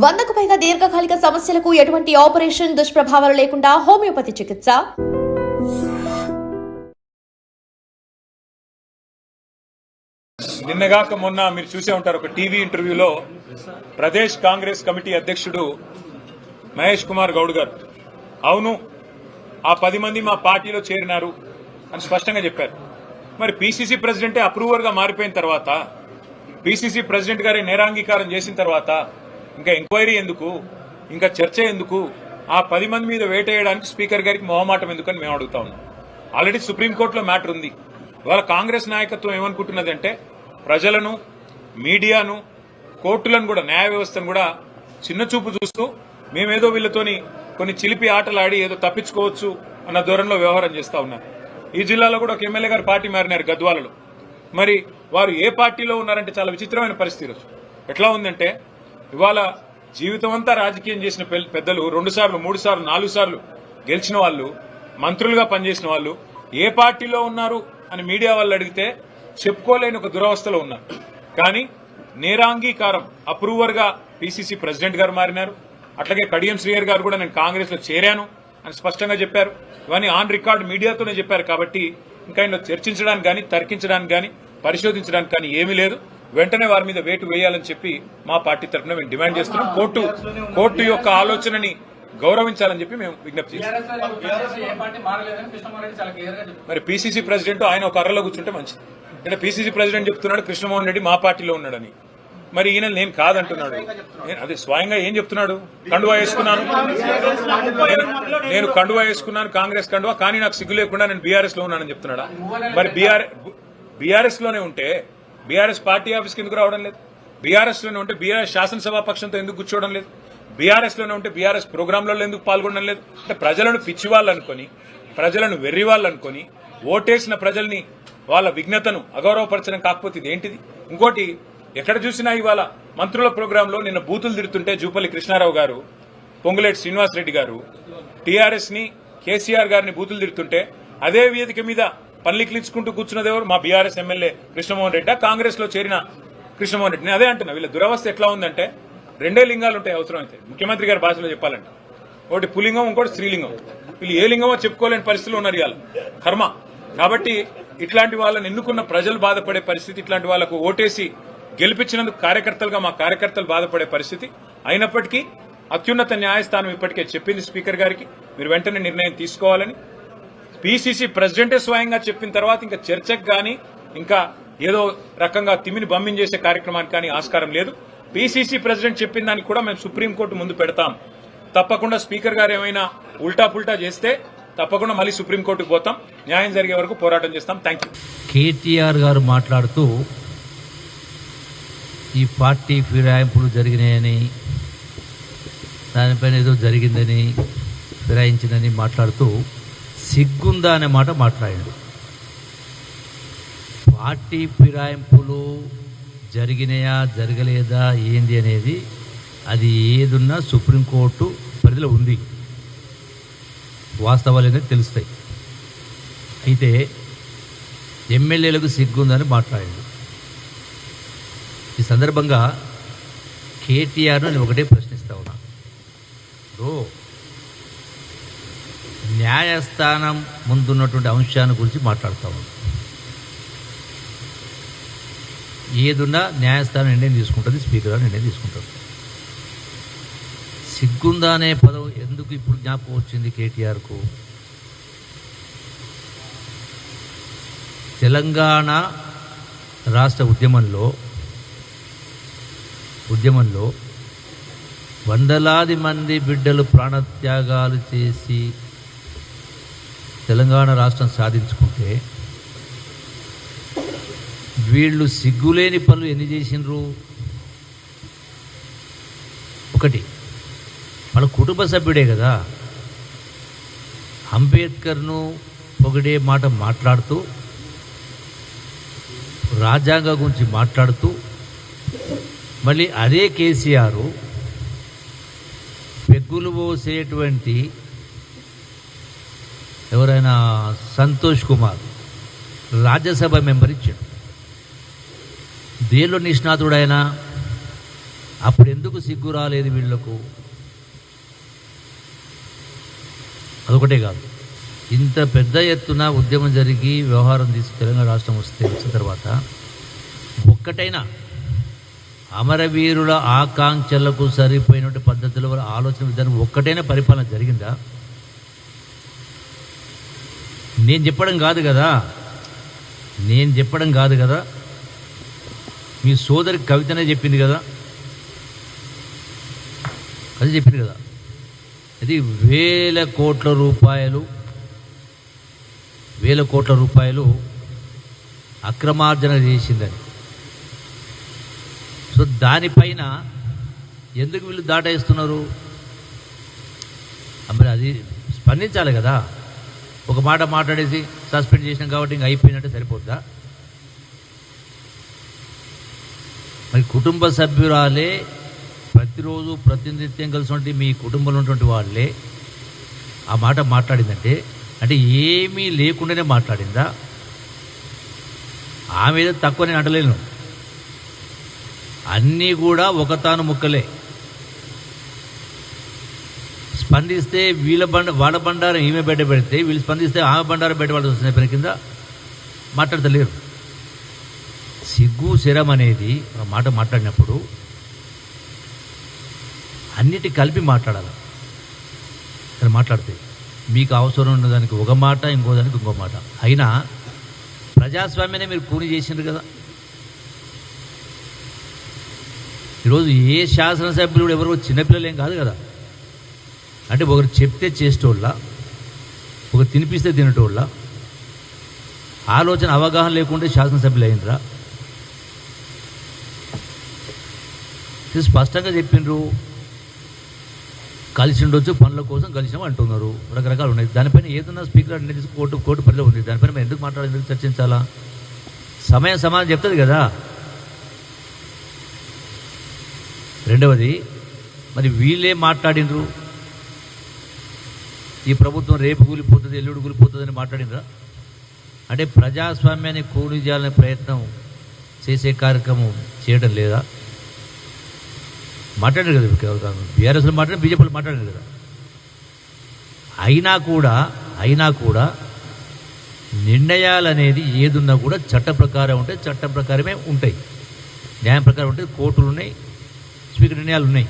100కు పైగా దీర్ఘకాలిక సమస్యలకు ఎటువంటి ఆపరేషన్ దుష్ప్రభావాలు లేకుండా హోమియోపతి చికిత్స. నిన్నగాక మొన్న మీరు చూసే ఉంటారు ఒక టీవీ ఇంటర్వ్యూలో ప్రదేశ్ కాంగ్రెస్ కమిటీ అధ్యక్షుడు మహేష్ కుమార్ గౌడ్ గారు అవును ఆ 10 మంది మా పార్టీలో చేరినారు అని స్పష్టంగా చెప్పారు. మరి పీసీసీ ప్రెసిడెంటే అప్రూవర్ గా మారిపోయిన తర్వాత, పీసీసీ ప్రెసిడెంట్ గారి నేరాంగీకారం చేసిన తర్వాత ఇంకా ఎంక్వైరీ ఎందుకు, ఇంకా చర్చ ఎందుకు, ఆ 10 మంది మీద వేటేయడానికి స్పీకర్ గారికి మొహమాటం ఎందుకని మేము అడుగుతా ఉన్నాం. ఆల్రెడీ సుప్రీంకోర్టులో మ్యాటర్ ఉంది. ఇవాళ కాంగ్రెస్ నాయకత్వం ఏమనుకుంటున్నదంటే ప్రజలను, మీడియాను, కోర్టులను కూడా, న్యాయ వ్యవస్థను కూడా చిన్న చూపు చూస్తూ మేమేదో వీళ్ళతోని కొన్ని చిలిపి ఆటలు ఆడి ఏదో తప్పించుకోవచ్చు అన్న ధోరణిలో వ్యవహారం చేస్తా ఉన్నారు. ఈ జిల్లాలో కూడా ఒక ఎమ్మెల్యే గారు పార్టీ మారినారు గద్వాలలో. మరి వారు ఏ పార్టీలో ఉన్నారంటే చాలా విచిత్రమైన పరిస్థితి. ఎట్లా ఉందంటే ఇవాళ జీవితం అంతా రాజకీయం చేసిన పెద్దలు 2 సార్లు 3 సార్లు 4 సార్లు గెలిచిన వాళ్ళు, మంత్రులుగా పనిచేసిన వాళ్ళు ఏ పార్టీలో ఉన్నారు అని మీడియా వాళ్ళు అడిగితే చెప్పుకోలేని ఒక దురవస్థలో ఉన్నారు. కానీ నేరాంగీకారం అప్రూవర్ గా పీసీసీ ప్రెసిడెంట్ గారు మారినారు. అట్లాగే కడియం శ్రీహర్ గారు కూడా నేను కాంగ్రెస్ లో చేరాను అని స్పష్టంగా చెప్పారు. ఇవన్నీ ఆన్ రికార్డ్ మీడియాతోనే చెప్పారు. కాబట్టి ఇంకా ఇందులో చర్చించడానికి కానీ, తర్కించడానికి కానీ, పరిశోధించడానికి కానీ ఏమీ లేదు. వెంటనే వారి మీద వేటు వేయాలని చెప్పి మా పార్టీ తరఫున మేము డిమాండ్ చేస్తున్నాం. కోర్టు యొక్క ఆలోచనని గౌరవించాలని చెప్పి మేము విజ్ఞప్తి చేస్తున్నాం. మరి పీసీసీ ప్రెసిడెంట్ ఆయన ఒక అర్రలో కూర్చుంటే మంచిది. అంటే పీసీసీ ప్రెసిడెంట్ చెప్తున్నాడు కృష్ణమోహన్ రెడ్డి మా పార్టీలో ఉన్నాడని, మరి ఈయన నేను కాదంటున్నాడు. అదే స్వయంగా ఏం చెప్తున్నాడు, కండువా వేసుకున్నాను, నేను కండువా వేసుకున్నాను కాంగ్రెస్ కండువా, కానీ నాకు సిగ్గు లేకుండా నేను బీఆర్ఎస్ లో ఉన్నానని చెప్తున్నాడా? మరి బీఆర్ఎస్ లోనే ఉంటే బీఆర్ఎస్ పార్టీ ఆఫీస్కి ఎందుకు రావడం లేదు? బీఆర్ఎస్ లోనే ఉంటే బీఆర్ఎస్ శాసనసభా పక్షంతో ఎందుకు కూర్చోవడం లేదు? బీఆర్ఎస్ లోనే ఉంటే బీఆర్ఎస్ ప్రోగ్రాంలలో ఎందుకు పాల్గొనడం లేదు? అంటే ప్రజలను పిచ్చివాళ్ళు అనుకొని, ప్రజలను వెర్రివాళ్ళు అనుకొని, ఓటేసిన ప్రజల్ని వాళ్ళ విఘ్నతను అగౌరవపరచడం కాకపోతే ఇది ఏంటిది? ఇంకోటి, ఎక్కడ చూసినా ఇవాళ మంత్రుల ప్రోగ్రాంలో నిన్న బూతులు తిడుతుంటే జూపల్లి కృష్ణారావు గారు, పొంగులేటి శ్రీనివాసరెడ్డి గారు టీఆర్ఎస్ ని, కేసీఆర్ గారిని బూతులు తిడుతుంటే అదే వేదిక మీద పల్లికిలించుకుంటూ కూర్చున్నది ఎవరు? మా బీఆర్ఎస్ ఎమ్మెల్యే కృష్ణమోహన్ రెడ్డి, కాంగ్రెస్ లో చేరిన కృష్ణమోహన్ రెడ్డి. అదే అంటున్నా, వీళ్ళ దురవస్థ ఎట్లా ఉందంటే 2 లింగాలు ఉంటాయి అవసరమైతే, ముఖ్యమంత్రి గారి భాషలో చెప్పాలంటే. ఒకటి పులింగం, ఇంకోటి స్త్రీలింగం. వీళ్ళు ఏ లింగమో చెప్పుకోలేని పరిస్థితులు ఉన్నారు ఇవాళ. కర్మ. కాబట్టి ఇట్లాంటి వాళ్ళని ఎన్నుకున్న ప్రజలు బాధపడే పరిస్థితి, ఇట్లాంటి వాళ్లకు ఓటేసి గెలిపించినందుకు కార్యకర్తలుగా మా కార్యకర్తలు బాధపడే పరిస్థితి. అయినప్పటికీ అత్యున్నత న్యాయస్థానం ఇప్పటికే చెప్పింది స్పీకర్ గారికి, మీరు వెంటనే నిర్ణయం తీసుకోవాలని. పీసీసీ ప్రెసిడెంటే స్వయంగా చెప్పిన తర్వాత ఇంకా చర్చకు కానీ, ఇంకా ఏదో రకంగా తిమ్మిని బమ్మించేసే కార్యక్రమానికి కానీ ఆస్కారం లేదు. పీసీసీ ప్రెసిడెంట్ చెప్పిన దానికి కూడా మేము సుప్రీంకోర్టు ముందు పెడతాం. తప్పకుండా స్పీకర్ గారు ఏమైనా ఉల్టా పుల్టా చేస్తే తప్పకుండా మళ్ళీ సుప్రీంకోర్టుకు పోతాం. న్యాయం జరిగే వరకు పోరాటం చేస్తాం. Thank you. కేటీఆర్ గారు మాట్లాడుతూ ఈ పార్టీ ఫిరాయింపులు జరిగినాయని, దానిపైన ఏదో జరిగిందని, ఫిరాయించిందని మాట్లాడుతూ సిగ్గుందా అనే మాట మాట్లాడాడు. పార్టీ ఫిరాయింపులు జరిగినాయా జరగలేదా ఏంది అనేది అది ఏదున్నా సుప్రీంకోర్టు పరిధిలో ఉంది, వాస్తవాలు అనేది తెలుస్తాయి. అయితే ఎమ్మెల్యేలకు సిగ్గుందని మాట్లాడాడు. ఈ సందర్భంగా కేటీఆర్ను నేను ఒకటే ప్రశ్నిస్తా ఉన్నా. న్యాయస్థానం ముందున్నటువంటి అంశాన్ని గురించి మాట్లాడుతూ ఉన్నా. ఏదున్నా న్యాయస్థానం నిర్ణయం తీసుకుంటుంది, స్పీకర్ గారు నిర్ణయం తీసుకుంటారు. సిగ్గుందా అనే పదం ఎందుకు ఇప్పుడు జ్ఞాపకం వచ్చింది కేటీఆర్కు? తెలంగాణ రాష్ట్ర ఉద్యమంలో వందలాది మంది బిడ్డలు ప్రాణత్యాగాలు చేసి తెలంగాణ రాష్ట్రం సాధించుకుంటే వీళ్ళు సిగ్గులేని పనులు ఎన్ని చేసినారు? ఒకటి, వాళ్ళ కుటుంబ సభ్యుడే కదా. అంబేద్కర్ను పొగిడే మాట మాట్లాడుతూ, రాజ్యాంగం గురించి మాట్లాడుతూ, మళ్ళీ అదే కేసీఆర్ పెగ్గులు పోసేటువంటి ఎవరైనా సంతోష్ కుమార్ రాజ్యసభ మెంబర్ ఇచ్చాడు. దేనిలో నిష్ణాతుడైనా అప్పుడు ఎందుకు సిగ్గు రాలేదు వీళ్లకు? అదొకటే కాదు, ఇంత పెద్ద ఎత్తున ఉద్యమం జరిగి వ్యవహారం తీసి తెలంగాణ రాష్ట్రం వచ్చిన తర్వాత ఒక్కటైనా అమరవీరుల ఆకాంక్షలకు సరిపోయినటువంటి పద్ధతిలో వాళ్ళ ఆలోచన విధానం ఒక్కటైనా పరిపాలన జరిగిందా? నేను చెప్పడం కాదు కదా, మీ సోదరి కవితనే చెప్పింది కదా, అది చెప్పింది కదా. అది వేల కోట్ల రూపాయలు అక్రమార్జన చేసిందని. సో దానిపైన ఎందుకు వీళ్ళు దాటేస్తున్నారు? మరి అది స్పందించాలి కదా. ఒక మాట మాట్లాడేసి సస్పెండ్ చేసినాం కాబట్టి ఇంక అయిపోయినట్టే సరిపోద్దా? మరి కుటుంబ సభ్యురాలే ప్రతిరోజు ప్రతినిత్యం కలిసి మీ కుటుంబంలో ఉన్నటువంటి వాళ్ళే ఆ మాట మాట్లాడిందంటే అంటే ఏమీ లేకుండానే మాట్లాడిందా? ఆమె ఏదో తక్కువ నేను అంటలేను, అన్నీ కూడా ఒకతాను ముక్కలే. స్పందిస్తే వాళ్ళ బండారం ఈమె బయట పెడితే, వీళ్ళు స్పందిస్తే ఆమె బండారం బయట పడాల్సి వస్తుంది. పని కింద మాట్లాడతలేరు. సిగ్గు శరం అనేది ఒక మాట మాట్లాడినప్పుడు అన్నిటి కలిపి మాట్లాడాలి. ఇక్కడ మాట్లాడితే మీకు అవసరం ఉన్నదానికి ఒక మాట, ఇంకో దానికి ఇంకో మాట. అయినా ప్రజాస్వామ్యాన్ని మీరు కూని చేసిండ్రు కదా. ఈరోజు ఏ శాసనసభ్యులు కూడా ఎవరు చిన్నపిల్లలు ఏం కాదు కదా. అంటే ఒకరు చెప్తే చేసేటోళ్ళ, ఒకరు తినిపిస్తే తినేటోళ్ళ, ఆలోచన అవగాహన లేకుంటే శాసనసభ్యులు అయినరా? స్పష్టంగా చెప్పిండ్రు, కలిసి ఉండొచ్చు, పనుల కోసం కలిసినాం అంటున్నారు, రకరకాలు ఉన్నాయి. దానిపైన ఏదన్నా స్పీకర్ అనేది కోర్టు పరిధిలో ఉంది. దానిపైన మేము ఎందుకు మాట్లాడాలి, ఎందుకు చర్చించాలా? సమాధానం చెప్తుంది కదా. రెండవది, మరి వీళ్ళే మాట్లాడినరు, ఈ ప్రభుత్వం రేపు కూలిపోతుంది, ఎల్లుడు కూలిపోతుంది అని మాట్లాడినరా? అంటే ప్రజాస్వామ్యాన్ని కూలి చేయాలనే ప్రయత్నం చేసే కార్యక్రమం చేయడం లేదా? మాట్లాడారు కదా, బీఆర్ఎస్లో మాట్లాడారు, బీజేపీలో మాట్లాడారు కదా. అయినా కూడా నిర్ణయాలు అనేది ఏదున్నా కూడా చట్ట ప్రకారం ఉంటాయి, చట్టం ప్రకారమే ఉంటాయి, న్యాయం ప్రకారం ఉంటాయి, కోర్టులు ఉన్నాయి, స్పీకర్ నిర్ణయాలు ఉన్నాయి.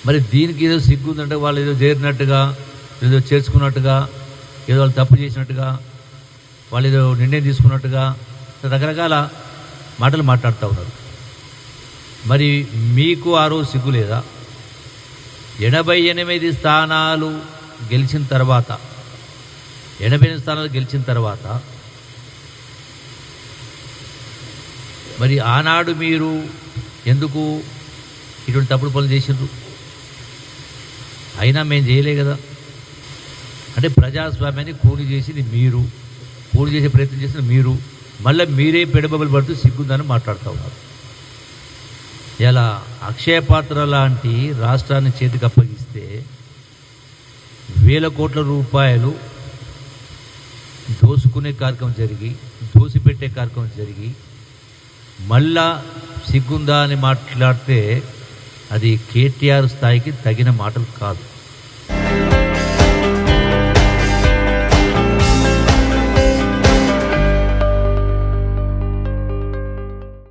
మరి దీనికి ఏదో సిగ్గు ఉందంటే వాళ్ళు ఏదో చేరినట్టుగా, ఏదో చేర్చుకున్నట్టుగా, ఏదో వాళ్ళు తప్పు చేసినట్టుగా, వాళ్ళు ఏదో నిర్ణయం తీసుకున్నట్టుగా రకరకాల మాటలు మాట్లాడుతూ ఉన్నారు. మరి మీకు ఆ రోజు సిగ్గు లేదా? 88 స్థానాలు గెలిచిన తర్వాత మరి ఆనాడు మీరు ఎందుకు ఇటువంటి తప్పుడు పనులు చేసిండ్రు? అయినా మేము చేయలే కదా. అంటే ప్రజాస్వామ్యాన్ని కూలి చేసింది మీరు, కూలి చేసే ప్రయత్నం చేసిన మీరు, మళ్ళీ మీరే పెడబబలు పడుతూ సిగ్గుందని మాట్లాడుతూ ఉన్నారు. ఇలా అక్షయ పాత్ర లాంటి రాష్ట్రాన్ని చేతికి అప్పగిస్తే వేల కోట్ల రూపాయలు దోసుకునే కార్యక్రమం జరిగి, దోసిపెట్టే కార్యక్రమం జరిగి, మళ్ళా సిగ్గుందా అని మాట్లాడితే అది కేటీఆర్ స్థాయికి తగిన మాటలు కాదు.